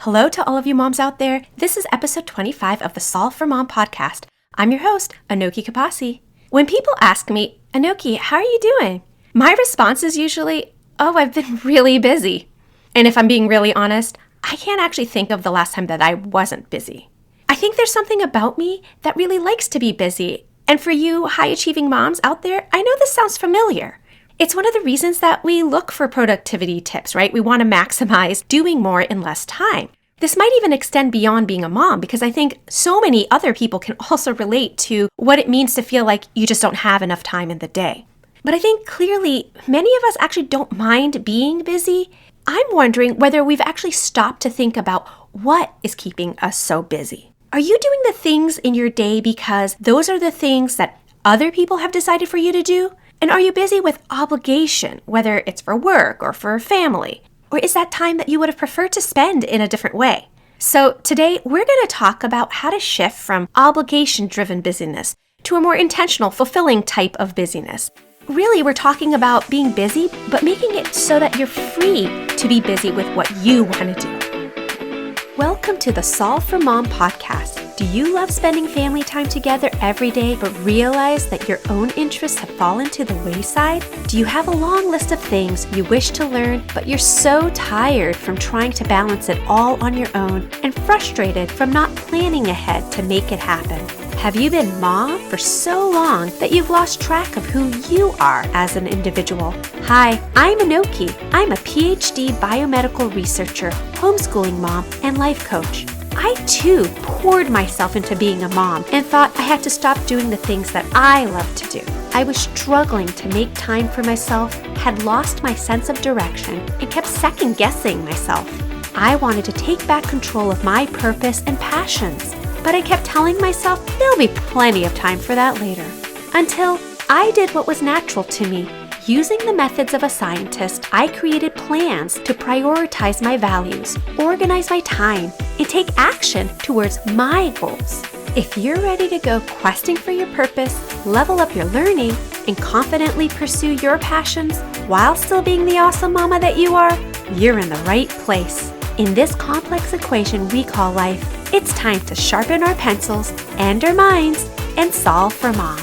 Hello to all of you moms out there. This is episode 25 of the Solve for Mom podcast. I'm your host, Anoki Kapasi. When people ask me, Anoki, how are you doing? My response is usually, I've been really busy. And if I'm being really honest, I can't actually think of the last time that I wasn't busy. I think there's something about me that really likes to be busy. And for you high-achieving moms out there, I know this sounds familiar. It's one of the reasons that we look for productivity tips, right? We want to maximize doing more in less time. This might even extend beyond being a mom because I think so many other people can also relate to what it means to feel like you just don't have enough time in the day. But I think clearly many of us actually don't mind being busy. I'm wondering whether we've actually stopped to think about what is keeping us so busy. Are you doing the things in your day because those are the things that other people have decided for you to do? And are you busy with obligation, whether it's for work or for family? Or is that time that you would have preferred to spend in a different way? So today, we're going to talk about how to shift from obligation-driven busyness to a more intentional, fulfilling type of busyness. Really, we're talking about being busy, but making it so that you're free to be busy with what you want to do. Welcome to the Solve for Mom podcast. Do you love spending family time together every day, but realize that your own interests have fallen to the wayside? Do you have a long list of things you wish to learn, but you're so tired from trying to balance it all on your own and frustrated from not planning ahead to make it happen? Have you been mom for so long that you've lost track of who you are as an individual? Hi, I'm Anoki. I'm a PhD biomedical researcher, homeschooling mom, and life coach. I too poured myself into being a mom and thought I had to stop doing the things that I love to do. I was struggling to make time for myself, had lost my sense of direction, and kept second-guessing myself. I wanted to take back control of my purpose and passions, but I kept telling myself there'll be plenty of time for that later. Until I did what was natural to me. Using the methods of a scientist, I created plans to prioritize my values, organize my time, and take action towards my goals. If you're ready to go questing for your purpose, level up your learning, and confidently pursue your passions while still being the awesome mama that you are, you're in the right place. In this complex equation we call life, it's time to sharpen our pencils and our minds and solve for mom.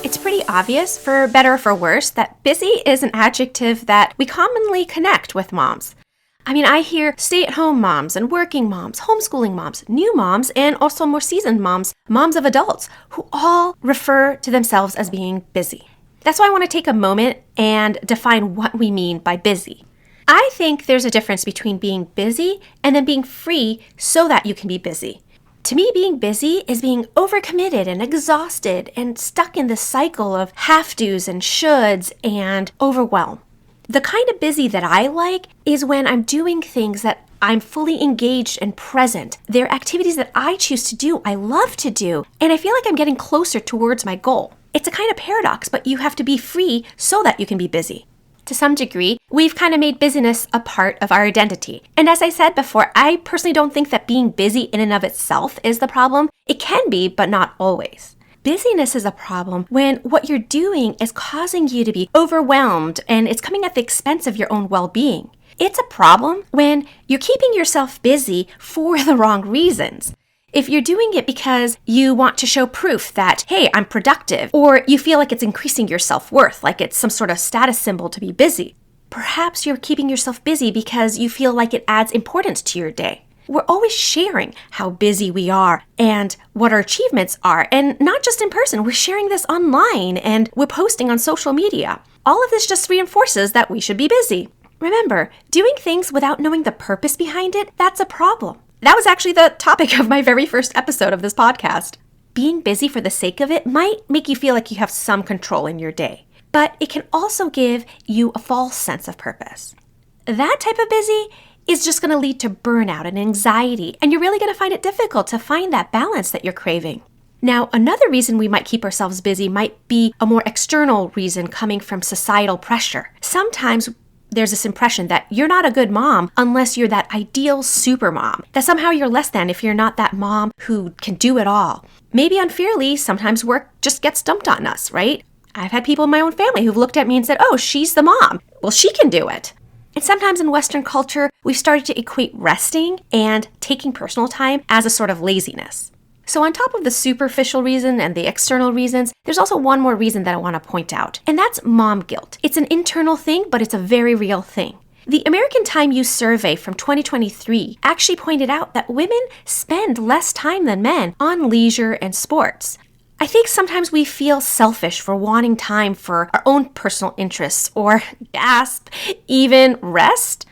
It's pretty obvious, for better or for worse, that busy is an adjective that we commonly connect with moms. I mean, I hear stay-at-home moms and working moms, homeschooling moms, new moms, and also more seasoned moms, moms of adults, who all refer to themselves as being busy. That's why I want to take a moment and define what we mean by busy. I think there's a difference between being busy and then being free so that you can be busy. To me, being busy is being overcommitted and exhausted and stuck in this cycle of have-tos and shoulds and overwhelm. The kind of busy that I like is when I'm doing things that I'm fully engaged and present. They're activities that I choose to do, I love to do, and I feel like I'm getting closer towards my goal. It's a kind of paradox, but you have to be free so that you can be busy. To some degree, we've kind of made busyness a part of our identity. And as I said before, I personally don't think that being busy in and of itself is the problem. It can be, but not always. Busyness is a problem when what you're doing is causing you to be overwhelmed and it's coming at the expense of your own well-being. It's a problem when you're keeping yourself busy for the wrong reasons. If you're doing it because you want to show proof that, hey, I'm productive, or you feel like it's increasing your self-worth, like it's some sort of status symbol to be busy. Perhaps you're keeping yourself busy because you feel like it adds importance to your day. We're always sharing how busy we are and what our achievements are, and not just in person. We're sharing this online and we're posting on social media. All of this just reinforces that we should be busy. Remember, doing things without knowing the purpose behind it, that's a problem. That was actually the topic of my very first episode of this podcast. Being busy for the sake of it might make you feel like you have some control in your day, but it can also give you a false sense of purpose. That type of busy is just going to lead to burnout and anxiety, and you're really going to find it difficult to find that balance that you're craving. Now, another reason we might keep ourselves busy might be a more external reason coming from societal pressure. Sometimes there's this impression that you're not a good mom unless you're that ideal super mom, that somehow you're less than if you're not that mom who can do it all. Maybe unfairly, sometimes work just gets dumped on us, right? I've had people in my own family who've looked at me and said, oh, she's the mom. Well, she can do it. And sometimes in Western culture, we've started to equate resting and taking personal time as a sort of laziness. So on top of the superficial reason and the external reasons, there's also one more reason that I want to point out, and that's mom guilt. It's an internal thing, but it's a very real thing. The American Time Use Survey from 2023 actually pointed out that women spend less time than men on leisure and sports. I think sometimes we feel selfish for wanting time for our own personal interests or, gasp, even rest.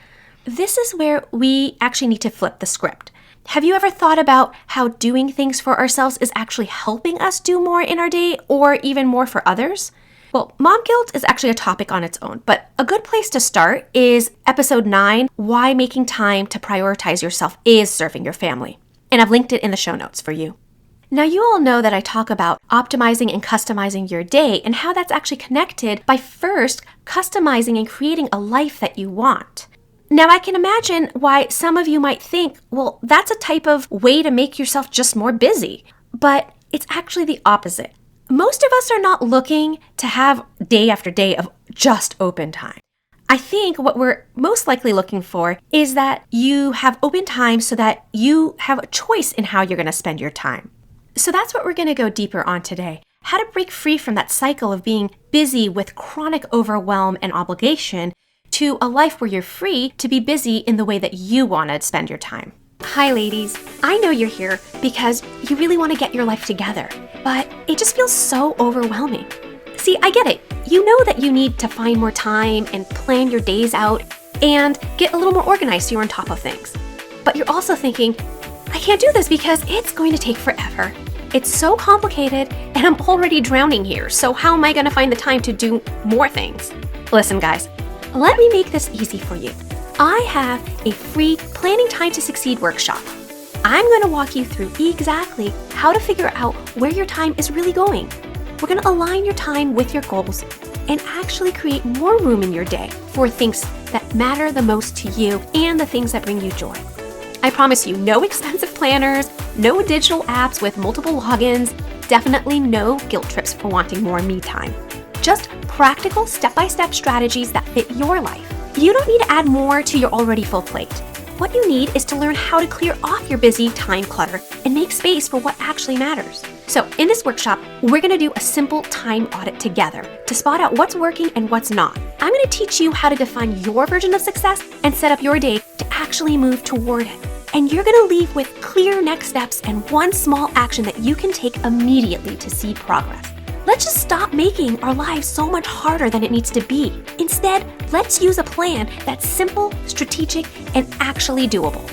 This is where we actually need to flip the script. Have you ever thought about how doing things for ourselves is actually helping us do more in our day or even more for others? Well, mom guilt is actually a topic on its own, but a good place to start is episode 9, Why Making Time to Prioritize Yourself is Serving Your Family. And I've linked it in the show notes for you. Now, you all know that I talk about optimizing and customizing your day and how that's actually connected by first customizing and creating a life that you want. Now, I can imagine why some of you might think, well, that's a type of way to make yourself just more busy. But it's actually the opposite. Most of us are not looking to have day after day of just open time. I think what we're most likely looking for is that you have open time so that you have a choice in how you're going to spend your time. So that's what we're going to go deeper on today. How to break free from that cycle of being busy with chronic overwhelm and obligation to a life where you're free to be busy in the way that you want to spend your time. Hi ladies, I know you're here because you really want to get your life together, but it just feels so overwhelming. See, I get it. You know that you need to find more time and plan your days out and get a little more organized so you're on top of things. But you're also thinking, I can't do this because it's going to take forever. It's so complicated and I'm already drowning here, so how am I going to find the time to do more things? Listen guys, let me make this easy for you. I have a free Planning Time to Succeed workshop. I'm going to walk you through exactly how to figure out where your time is really going. We're going to align your time with your goals and actually create more room in your day for things that matter the most to you and the things that bring you joy. I promise you, no expensive planners, no digital apps with multiple logins, definitely no guilt trips for wanting more me time. Just practical step-by-step strategies that fit your life. You don't need to add more to your already full plate. What you need is to learn how to clear off your busy time clutter and make space for what actually matters. So in this workshop, we're going to do a simple time audit together to spot out what's working and what's not. I'm going to teach you how to define your version of success and set up your day to actually move toward it. And you're going to leave with clear next steps and one small action that you can take immediately to see progress. Let's just stop making our lives so much harder than it needs to be. Instead, let's use a plan that's simple, strategic, and actually doable.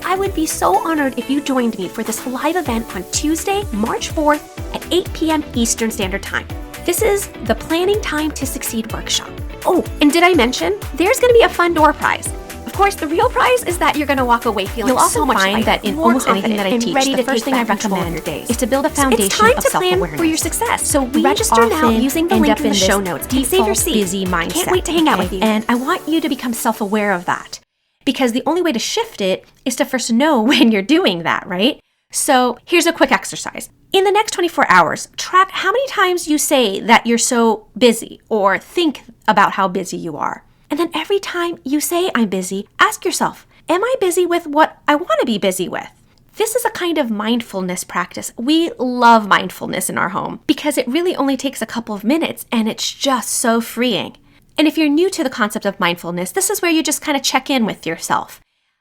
I would be so honored if you joined me for this live event on Tuesday, March 4th at 8 p.m. Eastern Standard Time. This is the Planning Time to Succeed workshop. Oh, and did I mention there's going to be a fun door prize? Of course, the real prize is that you're going to walk away feeling You'll also so much find that in almost anything that I teach, the first thing I recommend is to build a foundation of self-awareness. It's time to plan for your success. So we register now using the end link up in the this show notes to save your seat. Busy mindset. Can't wait to hang out with you. And I want you to become self-aware of that, because the only way to shift it is to first know when you're doing that, right? So here's a quick exercise. In the next 24 hours, track how many times you say that you're so busy or think about how busy you are. And then every time you say I'm busy, ask yourself, am I busy with what I want to be busy with? This is a kind of mindfulness practice. We love mindfulness in our home because it really only takes a couple of minutes and it's just so freeing. And if you're new to the concept of mindfulness, this is where you just kind of check in with yourself.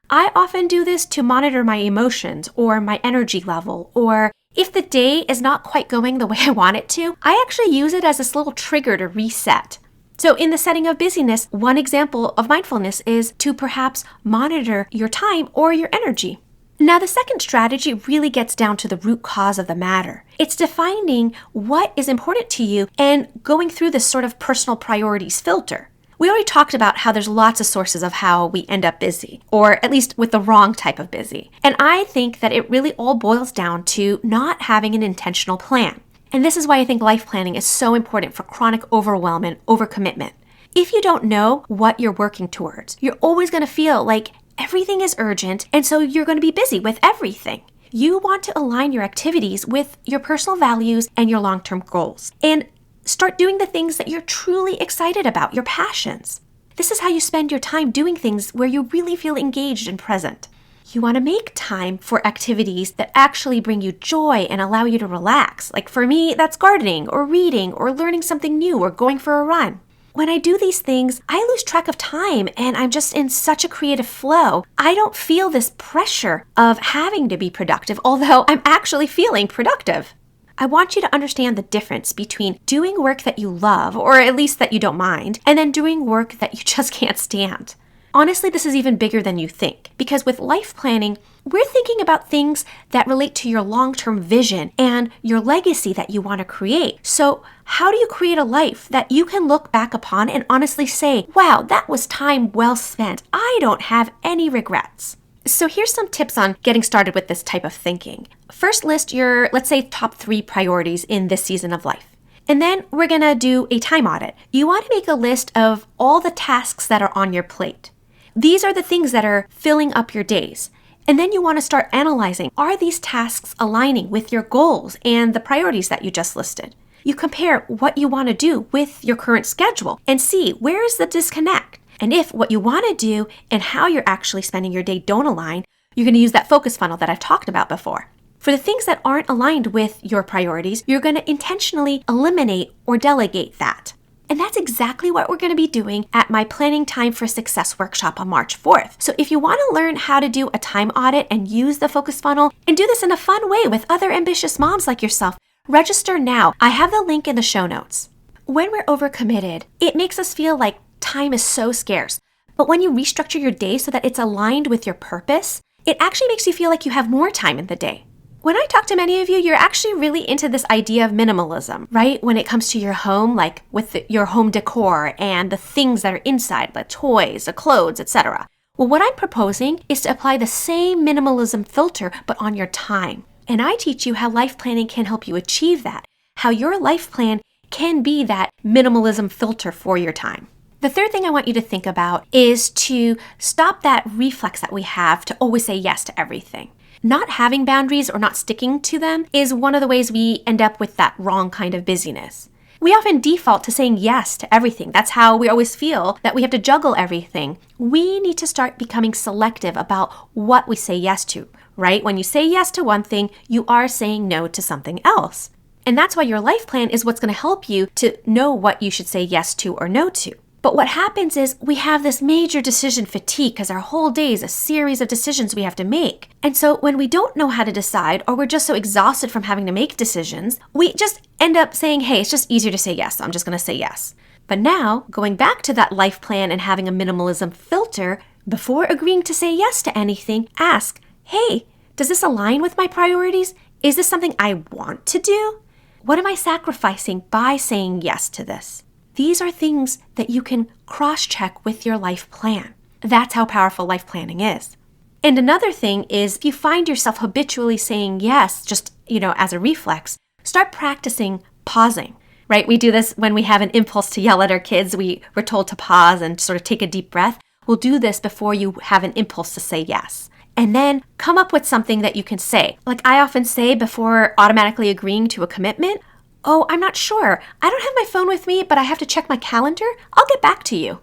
I often do this to monitor my emotions or my energy level, or if the day is not quite going the way I want it to, I actually use it as this little trigger to reset. So in the setting of busyness, one example of mindfulness is to perhaps monitor your time or your energy. Now, the second strategy really gets down to the root cause of the matter. It's defining what is important to you and going through this sort of personal priorities filter. We already talked about how there's lots of sources of how we end up busy, or at least with the wrong type of busy. And I think that it really all boils down to not having an intentional plan. And this is why I think life planning is so important for chronic overwhelm and overcommitment. If you don't know what you're working towards, you're always going to feel like everything is urgent, and so you're going to be busy with everything. You want to align your activities with your personal values and your long-term goals, and start doing the things that you're truly excited about, your passions. This is how you spend your time doing things where you really feel engaged and present. You want to make time for activities that actually bring you joy and allow you to relax. Like for me, that's gardening or reading or learning something new or going for a run. When I do these things, I lose track of time and I'm just in such a creative flow. I don't feel this pressure of having to be productive, although I'm actually feeling productive. I want you to understand the difference between doing work that you love, or at least that you don't mind, and then doing work that you just can't stand. Honestly, this is even bigger than you think, because with life planning, we're thinking about things that relate to your long-term vision and your legacy that you want to create. So how do you create a life that you can look back upon and honestly say, wow, that was time well spent. I don't have any regrets. So here's some tips on getting started with this type of thinking. First, list your, let's say, top 3 priorities in this season of life. And then we're going to do a time audit. You want to make a list of all the tasks that are on your plate. These are the things that are filling up your days. And then you want to start analyzing, are these tasks aligning with your goals and the priorities that you just listed? You compare what you want to do with your current schedule and see where is the disconnect. And if what you want to do and how you're actually spending your day don't align, you're going to use that focus funnel that I've talked about before. For the things that aren't aligned with your priorities, you're going to intentionally eliminate or delegate that. And that's exactly what we're going to be doing at my Planning Time for Success workshop on March 4th. So if you want to learn how to do a time audit and use the focus funnel and do this in a fun way with other ambitious moms like yourself, register now. I have the link in the show notes. When we're overcommitted, it makes us feel like time is so scarce. But when you restructure your day so that it's aligned with your purpose, it actually makes you feel like you have more time in the day. When I talk to many of you, you're actually really into this idea of minimalism, right? When it comes to your home, like with your home decor and the things that are inside, the toys, the clothes, etc. Well, what I'm proposing is to apply the same minimalism filter, but on your time. And I teach you how life planning can help you achieve that, how your life plan can be that minimalism filter for your time. The third thing I want you to think about is to stop that reflex that we have to always say yes to everything. Not having boundaries or not sticking to them is one of the ways we end up with that wrong kind of busyness. We often default to saying yes to everything. That's how we always feel that we have to juggle everything. We need to start becoming selective about what we say yes to, right? When you say yes to one thing, you are saying no to something else. And that's why your life plan is what's going to help you to know what you should say yes to or no to. But what happens is we have this major decision fatigue because our whole day is a series of decisions we have to make. And so when we don't know how to decide, or we're just so exhausted from having to make decisions, we just end up saying, hey, it's just easier to say yes, so I'm just going to say yes. But now, going back to that life plan and having a minimalism filter, before agreeing to say yes to anything, ask, hey, does this align with my priorities? Is this something I want to do? What am I sacrificing by saying yes to this? These are things that you can cross-check with your life plan. That's how powerful life planning is. And another thing is if you find yourself habitually saying yes, just, as a reflex, start practicing pausing, right? We do this when we have an impulse to yell at our kids. We're told to pause and sort of take a deep breath. We'll do this before you have an impulse to say yes. And then come up with something that you can say. Like I often say before automatically agreeing to a commitment, oh, I'm not sure. I don't have my phone with me, but I have to check my calendar. I'll get back to you.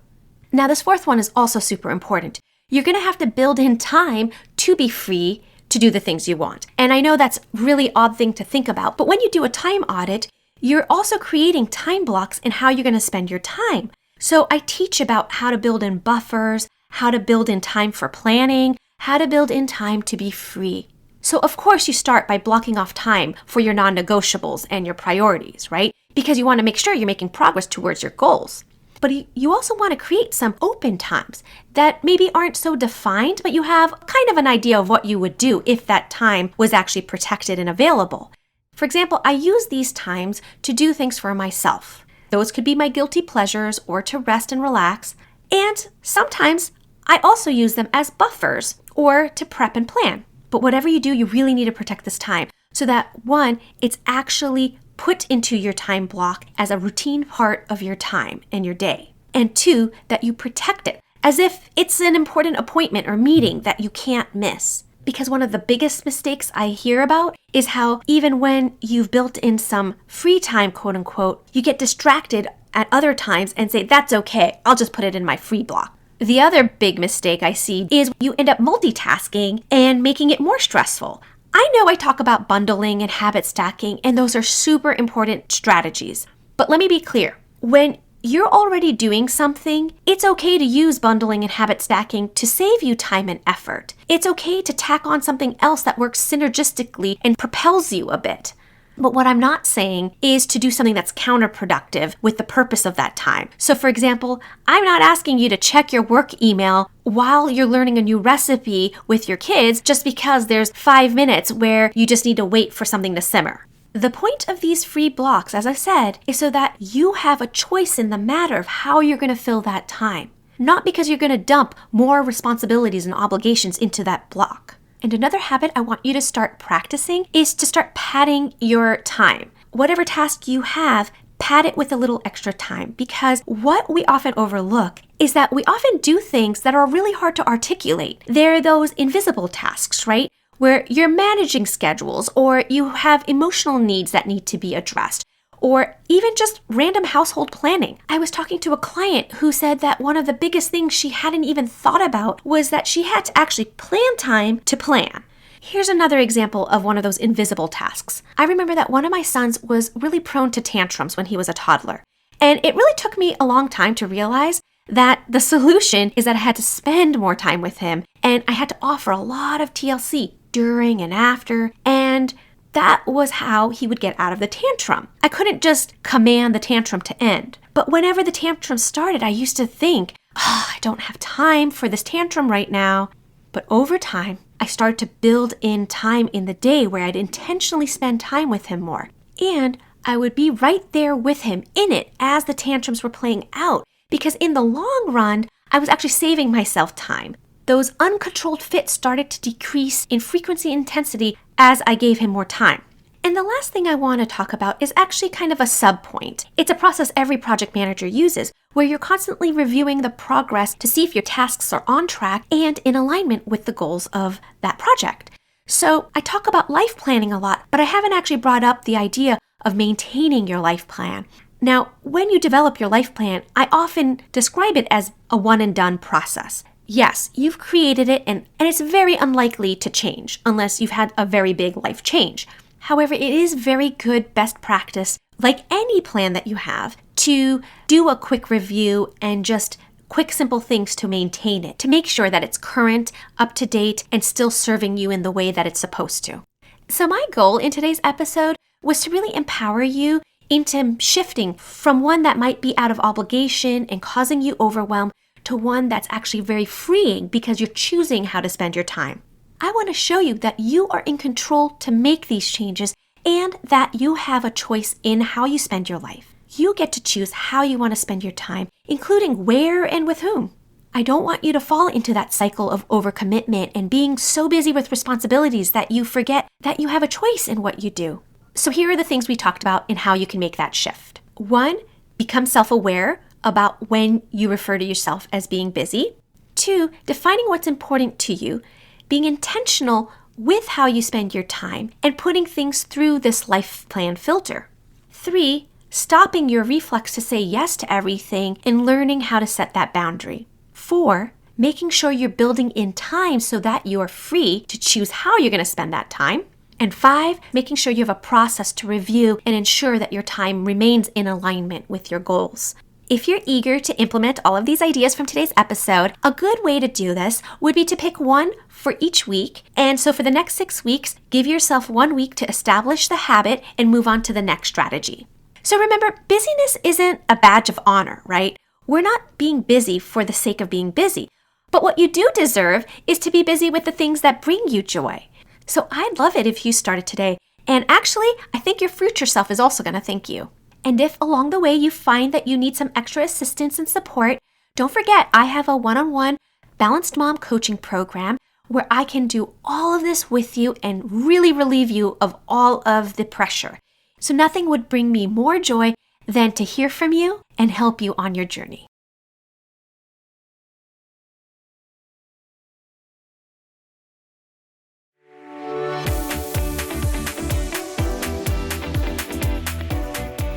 Now, this fourth one is also super important. You're going to have to build in time to be free to do the things you want. And I know that's a really odd thing to think about, but when you do a time audit, you're also creating time blocks in how you're going to spend your time. So I teach about how to build in buffers, how to build in time for planning, how to build in time to be free. So of course you start by blocking off time for your non-negotiables and your priorities, right? Because you want to make sure you're making progress towards your goals. But you also want to create some open times that maybe aren't so defined, but you have kind of an idea of what you would do if that time was actually protected and available. For example, I use these times to do things for myself. Those could be my guilty pleasures or to rest and relax. And sometimes I also use them as buffers or to prep and plan. But whatever you do, you really need to protect this time so that one, it's actually put into your time block as a routine part of your time and your day. And two, that you protect it as if it's an important appointment or meeting that you can't miss. Because one of the biggest mistakes I hear about is how even when you've built in some free time, quote unquote, you get distracted at other times and say, that's okay, I'll just put it in my free block. The other big mistake I see is you end up multitasking and making it more stressful. I know I talk about bundling and habit stacking, and those are super important strategies. But let me be clear. When you're already doing something, it's okay to use bundling and habit stacking to save you time and effort. It's okay to tack on something else that works synergistically and propels you a bit. But what I'm not saying is to do something that's counterproductive with the purpose of that time. So for example, I'm not asking you to check your work email while you're learning a new recipe with your kids just because there's 5 minutes where you just need to wait for something to simmer. The point of these free blocks, as I said, is so that you have a choice in the matter of how you're going to fill that time. Not because you're going to dump more responsibilities and obligations into that block. And another habit I want you to start practicing is to start padding your time. Whatever task you have, pad it with a little extra time, because what we often overlook is that we often do things that are really hard to articulate. They're those invisible tasks, right? Where you're managing schedules, or you have emotional needs that need to be addressed, or even just random household planning. I was talking to a client who said that one of the biggest things she hadn't even thought about was that she had to actually plan time to plan. Here's another example of one of those invisible tasks. I remember that one of my sons was really prone to tantrums when he was a toddler. And it really took me a long time to realize that the solution is that I had to spend more time with him, and I had to offer a lot of TLC during and after, and that was how he would get out of the tantrum. I couldn't just command the tantrum to end. But whenever the tantrum started, I used to think, I don't have time for this tantrum right now. But over time, I started to build in time in the day where I'd intentionally spend time with him more. And I would be right there with him in it as the tantrums were playing out, because in the long run, I was actually saving myself time. Those uncontrolled fits started to decrease in frequency and intensity as I gave him more time. And the last thing I want to talk about is actually kind of a sub-point. It's a process every project manager uses, where you're constantly reviewing the progress to see if your tasks are on track and in alignment with the goals of that project. So I talk about life planning a lot, but I haven't actually brought up the idea of maintaining your life plan. Now, when you develop your life plan, I often describe it as a one-and-done process. Yes, you've created it, and it's very unlikely to change unless you've had a very big life change. However, it is very good best practice, like any plan that you have, to do a quick review and just quick, simple things to maintain it, to make sure that it's current, up to date, and still serving you in the way that it's supposed to. So my goal in today's episode was to really empower you into shifting from one that might be out of obligation and causing you overwhelm to one that's actually very freeing because you're choosing how to spend your time. I want to show you that you are in control to make these changes and that you have a choice in how you spend your life. You get to choose how you want to spend your time, including where and with whom. I don't want you to fall into that cycle of overcommitment and being so busy with responsibilities that you forget that you have a choice in what you do. So here are the things we talked about and how you can make that shift. 1, become self-aware about when you refer to yourself as being busy. 2, defining what's important to you, being intentional with how you spend your time and putting things through this life plan filter. 3, stopping your reflex to say yes to everything and learning how to set that boundary. 4, making sure you're building in time so that you are free to choose how you're going to spend that time. And 5, making sure you have a process to review and ensure that your time remains in alignment with your goals. If you're eager to implement all of these ideas from today's episode, a good way to do this would be to pick one for each week. And so for the next 6 weeks, give yourself 1 week to establish the habit and move on to the next strategy. So remember, busyness isn't a badge of honor, right? We're not being busy for the sake of being busy. But what you do deserve is to be busy with the things that bring you joy. So I'd love it if you started today. And actually, I think your future self is also going to thank you. And if along the way you find that you need some extra assistance and support, don't forget I have a one-on-one Balanced Mom coaching program where I can do all of this with you and really relieve you of all of the pressure. So nothing would bring me more joy than to hear from you and help you on your journey.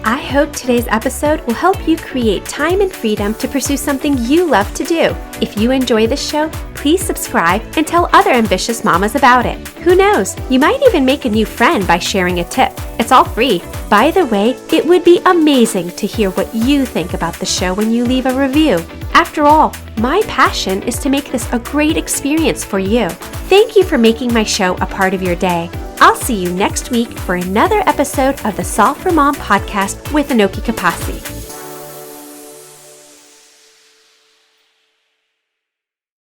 I hope today's episode will help you create time and freedom to pursue something you love to do. If you enjoy this show, please subscribe and tell other ambitious mamas about it. Who knows, you might even make a new friend by sharing a tip. It's all free. By the way, it would be amazing to hear what you think about the show when you leave a review. After all, my passion is to make this a great experience for you. Thank you for making my show a part of your day. I'll see you next week for another episode of the Solve for Mom podcast with Anoki Kapasi.